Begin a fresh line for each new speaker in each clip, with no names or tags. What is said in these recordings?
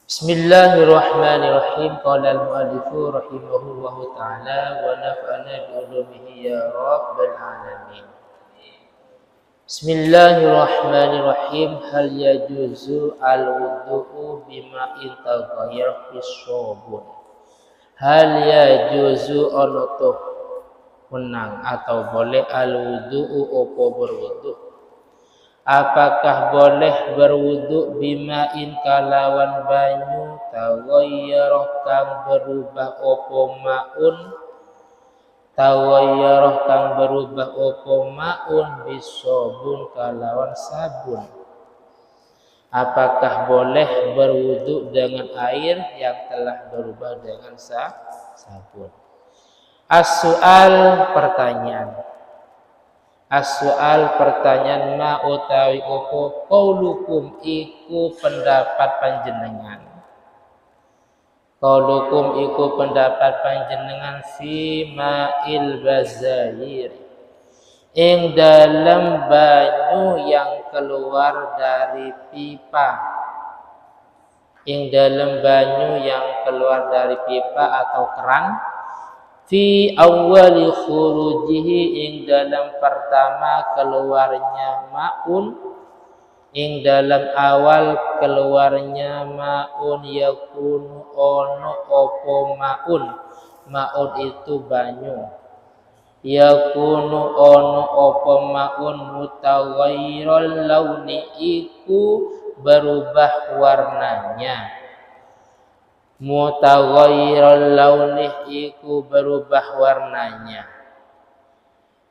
Bismillahirrahmanirrahim. Qala al-mu'allifu rahimahullahu ta'ala wa nafa'ana bi ulumihi ya rabbal alamin. Bismillahirrahmanirrahim. Hal yajuzu al-wudu'u bima'in taghayyar fi sabun. Hal yajuzu onoto menang atau boleh al-wudu'u opo berwudu. Apakah boleh berwudu bima'in kalawan banyu taghayyara kang berubah opo ma'un taghayyara kang berubah opo ma'un bisabun kalawan sabun. Apakah boleh berwudu dengan air yang telah berubah dengan sabun? As-su'al pertanyaan. As-soal pertanyaan ma utawi opo qaulukum iku pendapat panjenengan. Qaulukum iku pendapat panjenengan fi ma'il bazair. Ing dalam banyu yang keluar dari pipa. Ing dalam banyu yang keluar dari pipa atau keran. Fi awwali khurujihi ing dalam pertama keluarnya ma'un ing dalam awal keluarnya ma'un yakunu ono opo ma'un itu banyu yakunu ono opo ma'un mutaghayyiral launi iku berubah warnanya mutaghayyiral launih iku berubah warnanya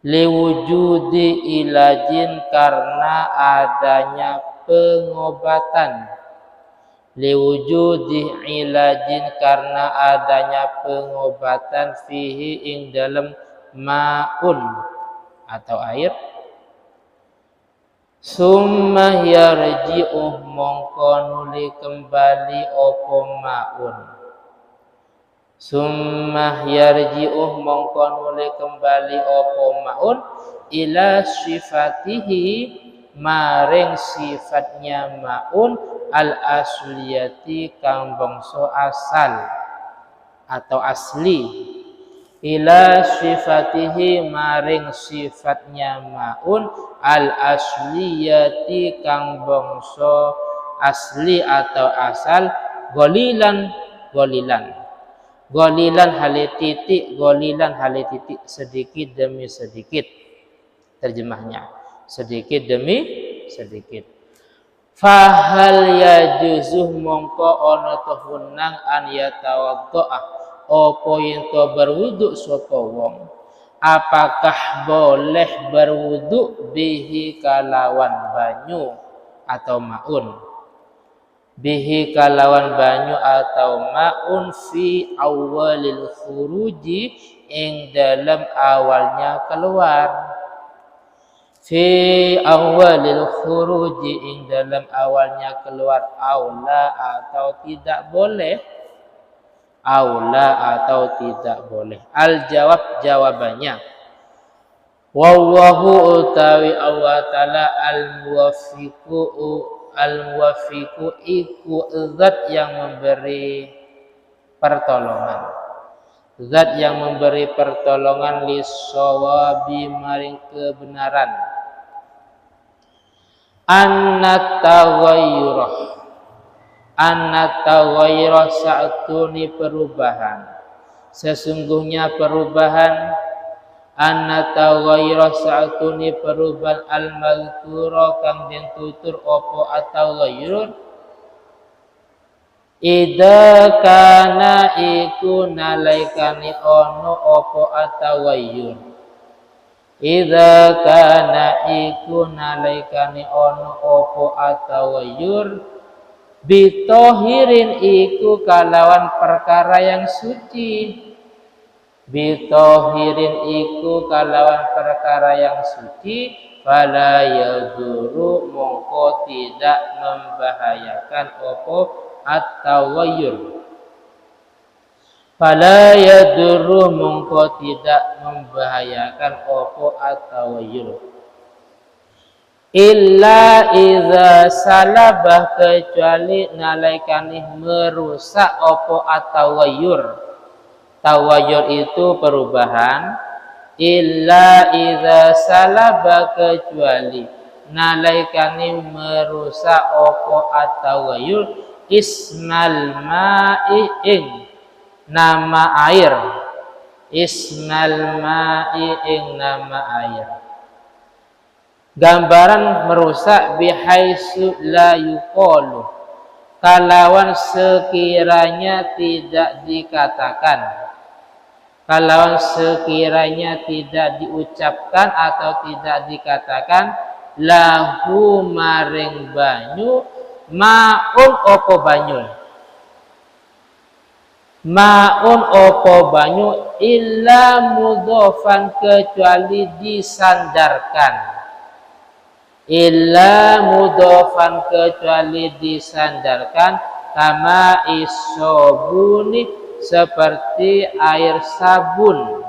liwujudi ilajin karena adanya pengobatan liwujudi ilajin karena adanya pengobatan fihi ing dalam ma'un atau air summa yarji'uh mongko nuli kembali opo ma'un summa yarji'uh mongko nuli kembali opo ma'un ila sifatihi maring sifatnya ma'un al asliyati kang bangsa asal atau asli ila sifatihi maring sifatnya ma'un al asliyati kang bangsa asli atau asal golilan hale titik sedikit demi sedikit terjemahnya sedikit demi sedikit fahal yajuzuh mongko ana tuhunang an yatawaddoa opo yen to berwudu sapa wong apakah boleh berwudu bihi kalawan banyu atau ma'un bihi kalawan banyu atau ma'un fi awalil khuruji ing dalam awalnya keluar fi awalil khuruji ing dalam awalnya keluar aula atau tidak boleh aula atau tidak boleh. Al jawab jawabannya. Wallahu utawi Allah taala al muwaffiqu iku zat yang memberi pertolongan. Zat yang memberi pertolongan lis-shawabi maring kebenaran. An-taghayyur sa'tuni perubahan sesungguhnya perubahan an-taghayyur sa'tuni perubahan al-mazkura kang den tutur apa at-taghayyur idza kana iku nalaikani ono apa at-taghayyur idza kana iku nalaikani ono apa at-taghayyur bitohirin iku kalawan perkara yang suci bitohirin iku kalawan perkara yang suci fala yaduru mongko tidak membahayakan opo at-taghayyur fala yaduru mongko tidak membahayakan opo at-taghayyur illa idza salabah kecuali nalaikani merusak opo atawayur. Tawayur itu perubahan. Illa idza salabah kecuali nalaikani merusak opo atawayur ismal ma'i ing nama air. Ismal ma'i ing nama air. Gambaran merusak bihaitsu la yuqalu, kalawan sekiranya tidak dikatakan, kalawan sekiranya tidak diucapkan atau tidak dikatakan lahu maring banyu ma'un opo banyu, ma'un opo banyu illa mudhofan kecuali disandarkan, illa mudhofan kecuali disandarkan kama isobuni seperti air sabun,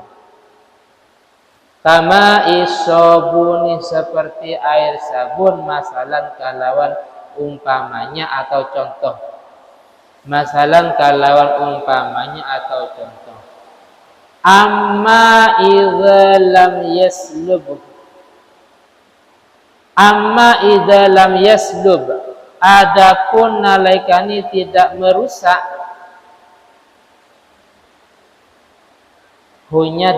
kama isobuni seperti air sabun, masalan kalawan umpamanya atau contoh, masalan kalawan umpamanya atau contoh. Amma idza lam yaslub, amma idza lam yaslub, adapun nalaikani tidak merusak, hunya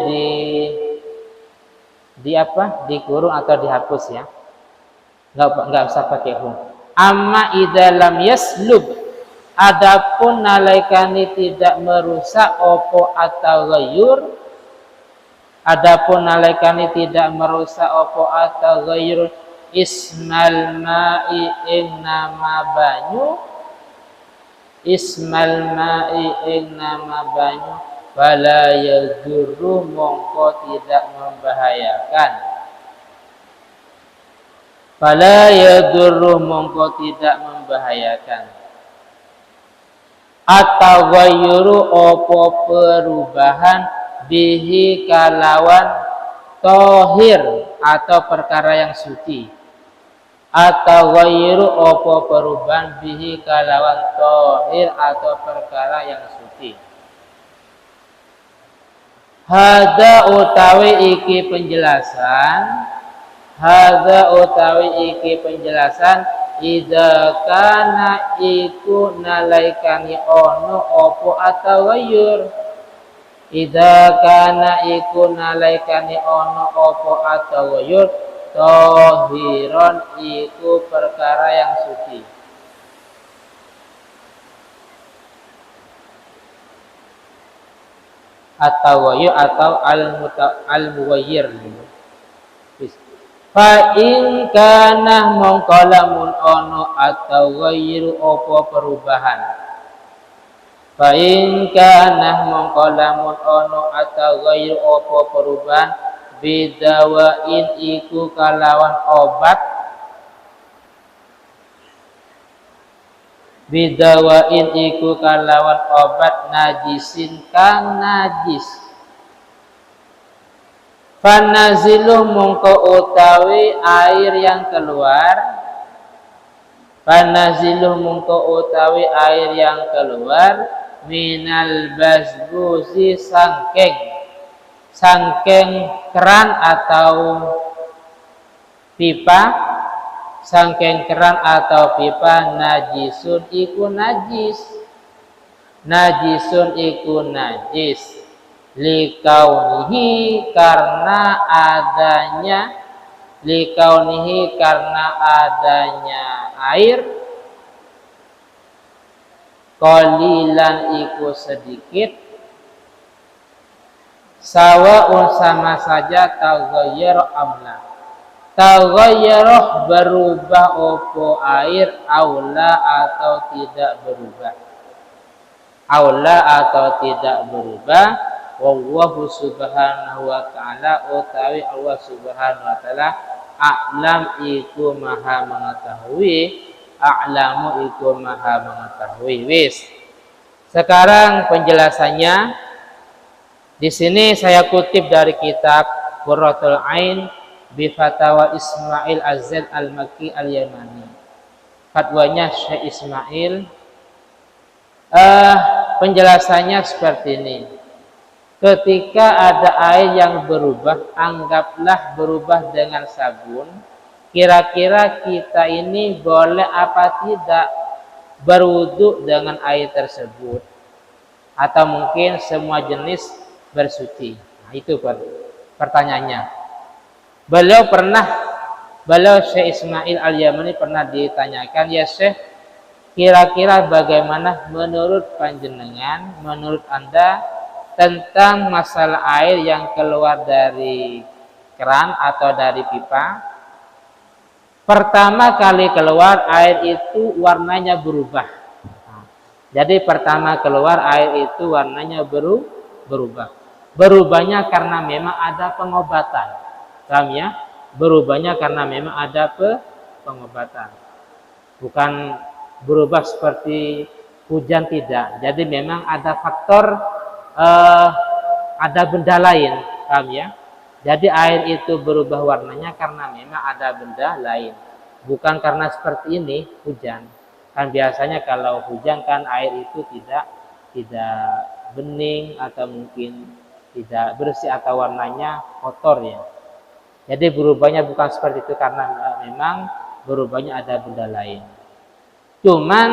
di apa? Dikurung atau dihapus ya. Enggak usah pakai hu. Amma idza lam yaslub, adapun nalaikani tidak merusak opo atau ghayur, adapun nalaikani tidak merusak opo atau ghayur ismal ma'i ing nama banyu, ismal ma'i ing nama banyu, fala yadurru mongko tidak membahayakan, fala yadurru mongko tidak membahayakan. Atau ghayuru opo perubahan bihi kalawan tohir atau perkara yang suci, atau ghayru opo perubahan bihi kalawan tohir atau perkara yang suci. Hada utawi iki penjelasan, hada utawi iki penjelasan idza kana iku nalaikani ono opo atau ghayur, idza kana iku nalaikani ono opo atau ghayur tohiron iku perkara yang suci. Atau ghayur atau al-mughayyir. Fa in kana mongkolamun ono atau ghayru opo perubahan, fa in kana mongkolamun ono atau ghayru opo perubahan bidawain iku kalawan obat, bidawain iku kalawan obat najisin kang najis, fanaziluh mongko utawi air yang keluar, fanaziluh mongko utawi air yang keluar minal basbusi sangkeng keran atau pipa, sangkeng keran atau pipa najisun iku najis, najisun iku najis likaunihi karena adanya, likaunihi karena adanya air, qalilan iku sedikit, sawaun sama saja taghayyar amla, taghayyar berubah opo air aula atau tidak berubah, aula atau tidak berubah. Wallahu subhanahu wa ta'ala utawi Allah subhanahu wa ta'ala a'lam iku maha mengetahui, a'lamu iku maha mengetahui. Wis. Sekarang penjelasannya di sini saya kutip dari kitab Qurratul Ain bi Fatawa Ismail Az-Zaid Al-Makki Al-Yamani. Fatwanya Syekh Ismail, penjelasannya seperti ini. Ketika ada air yang berubah, anggaplah berubah dengan sabun. Kira-kira kita ini boleh apa tidak berwudu dengan air tersebut? Atau mungkin semua jenis bersuci? Nah, itu pertanyaannya. Beliau Syekh Ismail Al-Yamani pernah ditanyakan, ya Syekh, kira-kira bagaimana menurut panjenengan, menurut Anda tentang masalah air yang keluar dari keran atau dari pipa? Pertama kali keluar air itu warnanya berubah. Jadi pertama keluar air itu warnanya berubah. Berubahnya karena memang ada pengobatan. Paham ya? Berubahnya karena memang ada pengobatan. Bukan berubah seperti hujan, tidak. Jadi memang ada faktor, ada benda lain. Paham ya? Jadi air itu berubah warnanya karena memang ada benda lain. Bukan karena seperti ini hujan. Kan biasanya kalau hujan kan air itu tidak bening atau mungkin tidak bersih atau warnanya kotor ya. Jadi berubahnya bukan seperti itu karena memang berubahnya ada benda lain. Cuman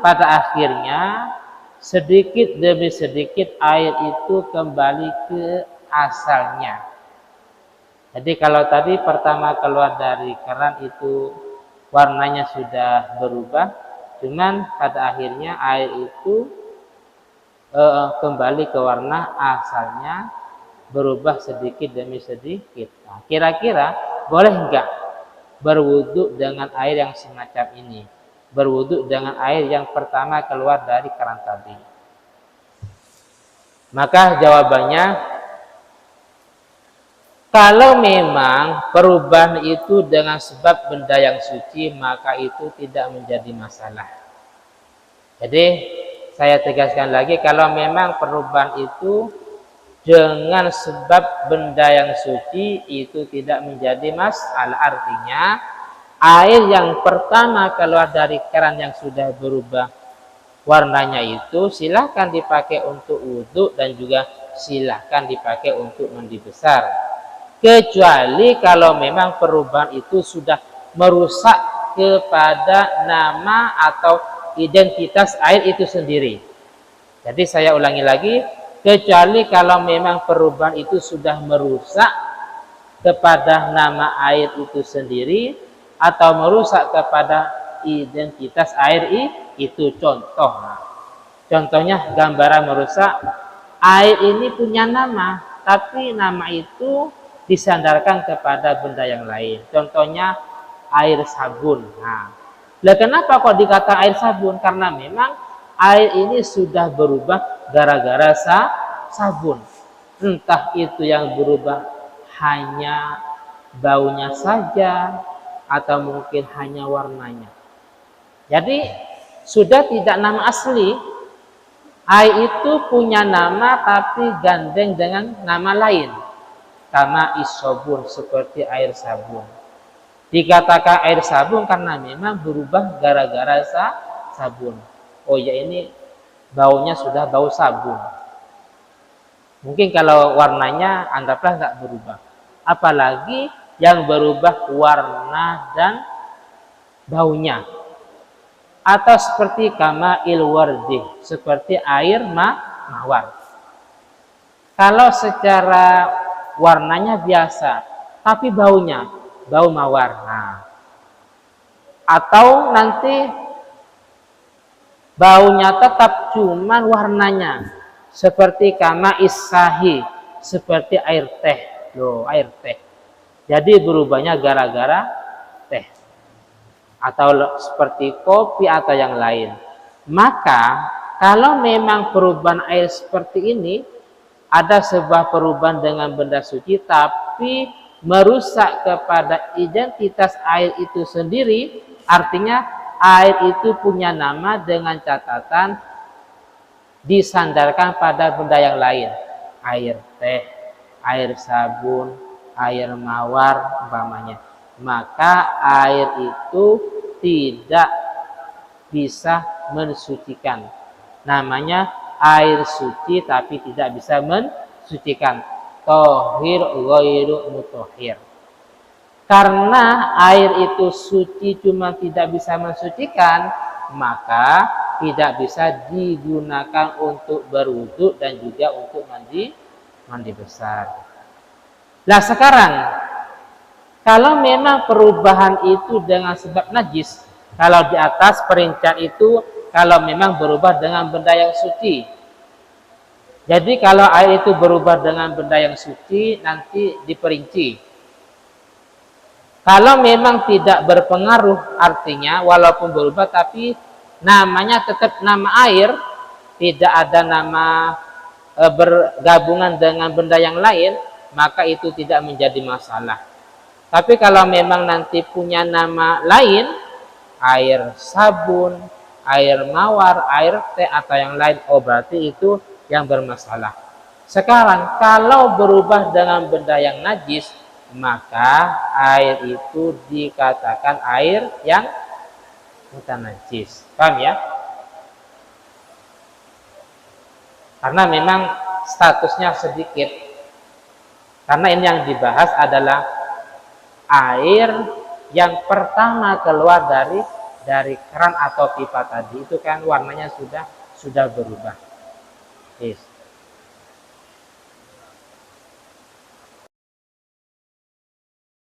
pada akhirnya sedikit demi sedikit air itu kembali ke asalnya. Jadi kalau tadi pertama keluar dari keran itu warnanya sudah berubah, cuman pada akhirnya air itu kembali ke warna asalnya, berubah sedikit demi sedikit. Nah, kira-kira boleh enggak berwudu dengan air yang semacam ini? Berwudu dengan air yang pertama keluar dari keran tadi. Maka jawabannya, kalau memang perubahan itu dengan sebab benda yang suci, maka itu tidak menjadi masalah. Jadi saya tegaskan lagi, kalau memang perubahan itu dengan sebab benda yang suci, itu tidak menjadi masalah. Artinya air yang pertama keluar dari keran yang sudah berubah warnanya itu silahkan dipakai untuk wudhu dan juga silahkan dipakai untuk mandi besar. Kecuali kalau memang perubahan itu sudah merusak kepada nama atau identitas air itu sendiri. Jadi saya ulangi lagi, kecuali kalau memang perubahan itu sudah merusak kepada nama air itu sendiri atau merusak kepada identitas air itu. Contohnya gambaran merusak, air ini punya nama, tapi nama itu disandarkan kepada benda yang lain. Contohnya air sabun. Nah, kenapa kok dikata air sabun? Karena memang air ini sudah berubah gara-gara sabun. Entah itu yang berubah hanya baunya saja atau mungkin hanya warnanya. Jadi sudah tidak nama asli. Air itu punya nama tapi gandeng dengan nama lain. Kama isobun, seperti air sabun. Dikatakan air sabun karena memang berubah gara-gara sabun. Oh ya, ini baunya sudah bau sabun. Mungkin kalau warnanya anggaplah nggak berubah. Apalagi yang berubah warna dan baunya. Atau seperti kama ilwardi, seperti air mawar. Kalau secara warnanya biasa, tapi baunya bau mawar. Nah, atau nanti baunya tetap cuman warnanya seperti kama isahi, seperti air teh. Loh, air teh. Jadi berubahnya gara-gara teh. Atau seperti kopi atau yang lain. Maka kalau memang perubahan air seperti ini, ada sebuah perubahan dengan benda suci tapi merusak kepada identitas air itu sendiri, artinya air itu punya nama dengan catatan disandarkan pada benda yang lain. Air teh, air sabun, air mawar umpamanya, maka air itu tidak bisa mensucikan. Namanya air suci tapi tidak bisa mensucikan. Tohir ghairu mutahhir. Karena air itu suci cuma tidak bisa mensucikan, maka tidak bisa digunakan untuk berwudu dan juga untuk mandi besar. Nah sekarang, kalau memang perubahan itu dengan sebab najis, kalau di atas perincian itu kalau memang berubah dengan benda yang suci. Jadi kalau air itu berubah dengan benda yang suci, nanti diperinci. Kalau memang tidak berpengaruh, artinya walaupun berubah tapi namanya tetap nama air, tidak ada nama bergabungan dengan benda yang lain, maka itu tidak menjadi masalah. Tapi kalau memang nanti punya nama lain, air sabun, air mawar, air teh atau yang lain, oh berarti itu yang bermasalah. Sekarang kalau berubah dengan benda yang najis, maka air itu dikatakan air yang mutanajis. Paham ya? Karena memang statusnya sedikit. Karena ini yang dibahas adalah air yang pertama keluar dari keran atau pipa tadi, itu kan warnanya sudah berubah. Yes.